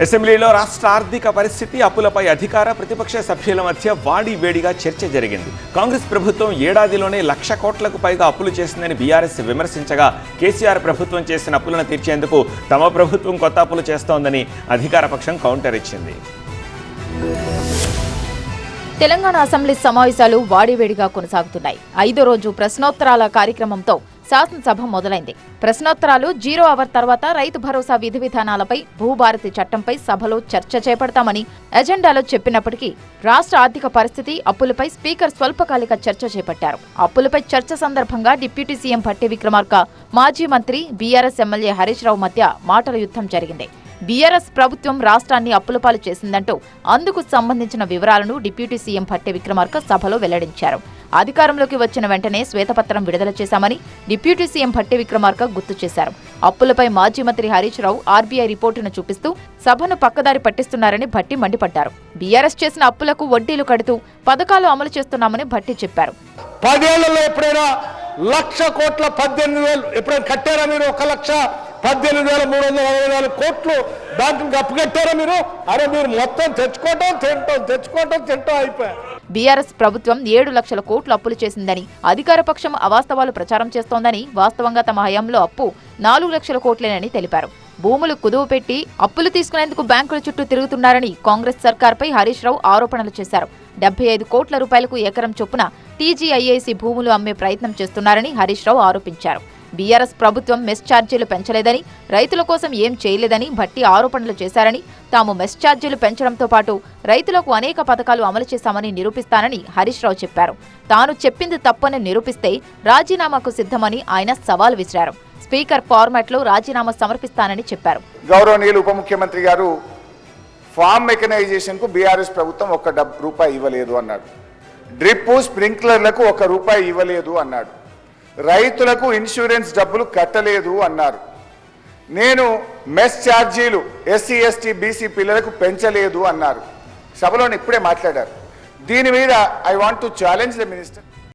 అసెంబ్లీలో రాష్ట్ర ఆర్థిక పరిస్థితి, అప్పులపై అధికార ప్రతిపక్ష సభ్యుల మధ్య వాడివేడిగా చర్చ జరిగింది. కాంగ్రెస్ ప్రభుత్వం ఏడాదిలోనే 1,00,000 కోట్లకు పైగా అప్పులు చేసిందని బీఆర్ఎస్ విమర్శించగా, కేసీఆర్ ప్రభుత్వం చేసిన అప్పులను తీర్చేందుకు తమ ప్రభుత్వం కొత్త అప్పులు చేస్తోందని అధికార పక్షం కౌంటర్ ఇచ్చింది. తెలంగాణ అసెంబ్లీ సమావేశాలు వాడివేడిగా కొనసాగుతున్నాయి. 5వ రోజు ప్రశ్నోత్తరాల కార్యక్రమంతో శాసనసభ మొదలైంది. ప్రశ్నోత్తరాలు 0 అవర్ తర్వాత రైతు భరోసా విధి విధానాలపై, భూభారతి చట్టంపై సభలో చర్చ చేపడతామని ఎజెండాలో చెప్పినప్పటికీ రాష్ట్ర ఆర్థిక పరిస్థితి, అప్పులపై స్పీకర్ స్వల్పకాలిక చర్చ చేపట్టారు. అప్పులపై చర్చ సందర్భంగా డిప్యూటీ సీఎం భట్టి విక్రమార్క, మాజీ మంత్రి బీఆర్ఎస్ ఎమ్మెల్యే హరీష్ రావు మధ్య మాటల యుద్ధం జరిగింది. బీఆర్ఎస్ ప్రభుత్వం రాష్ట్రాన్ని అప్పులపాలు చేసిందంటూ అందుకు సంబంధించిన వివరాలను డిప్యూటీ సీఎం భట్టి విక్రమార్క సభలో వెల్లడించారు. అధికారంలోకి వచ్చిన వెంటనే శ్వేతపత్రం విడుదల చేశామని డిప్యూటీ సీఎం భట్టి విక్రమార్క గుర్తు చేశారు. అప్పులపై మాజీ మంత్రి హరీష్ రావు ఆర్బీఐ రిపోర్టును చూపిస్తూ సభను పక్కదారి పట్టిస్తున్నారని భట్టి మండిపడ్డారు. బీఆర్ఎస్ చేసిన అప్పులకు వడ్డీలు కడుతూ పథకాలు అమలు చేస్తున్నామని భట్టి చెప్పారు. 10 ఏళ్లలో ఎప్పుడైనా 1,00,000 కోట్ల 18,000 ఎప్పుడైనా కట్టారా మీరు? 1,18,364 కోట్లు బ్యాంకులకు అప్పు కట్టారా మీరు? అరే మీరు మొత్తం తెచ్చుకోవటం తింటాం అయిపోయారు. బీఆర్ఎస్ ప్రభుత్వం 7 లక్షల కోట్లు అప్పులు చేసిందని, అధికార పక్షం అవాస్తవాలు ప్రచారం చేస్తోందని, వాస్తవంగా తమ హయాంలో అప్పు 4 లక్షల కోట్లేనని తెలిపారు. భూములు కుదువ పెట్టి అప్పులు తీసుకునేందుకు బ్యాంకుల చుట్టూ తిరుగుతున్నారని కాంగ్రెస్ సర్కార్పై హరీష్ రావు ఆరోపణలు చేశారు. 75 కోట్ల రూపాయలకు ఎకరం చొప్పున టీజీఐఐసీ భూములు అమ్మే ప్రయత్నం చేస్తున్నారని హరీష్ రావు ఆరోపించారు. బీఆర్ఎస్ ప్రభుత్వం మెస్ ఛార్జీలు పెంచలేదని, రైతుల కోసం ఏం చేయలేదని భట్టి ఆరోపణలు చేశారని, తాము మెస్ ఛార్జీలు పెంచడంతో పాటు రైతులకు అనేక పథకాలు అమలు చేశామని నిరూపిస్తానని హరీష్ రావు చెప్పారు. తాను చెప్పింది తప్పని నిరూపిస్తే రాజీనామాకు సిద్ధమని ఆయన సవాల్ విసిరారు. స్పీకర్ ఫార్మాట్లో రాజీనామా సమర్పిస్తానని చెప్పారు. గౌరవనీయులు ఉప ముఖ్యమంత్రి గారు ఫార్మ్ మెకనైజేషన్ కు బీఆర్ఎస్ ప్రభుత్వం ₹1 ఇవ్వలేదు అన్నాడు. డ్రిప్ స్ప్రింక్లర్లకు ₹1 ఇవ్వలేదు అన్నాడు. రైతులకు ఇన్సూరెన్స్ డబ్బులు కట్టలేదు అన్నారు. నేను మెస్ ఛార్జీలు ఎస్సీ ఎస్టీ బీసీ పిల్లలకు పెంచలేదు అన్నారు. సభలో ఇప్పుడే మాట్లాడారు. దీని మీద I want to challenge the minister.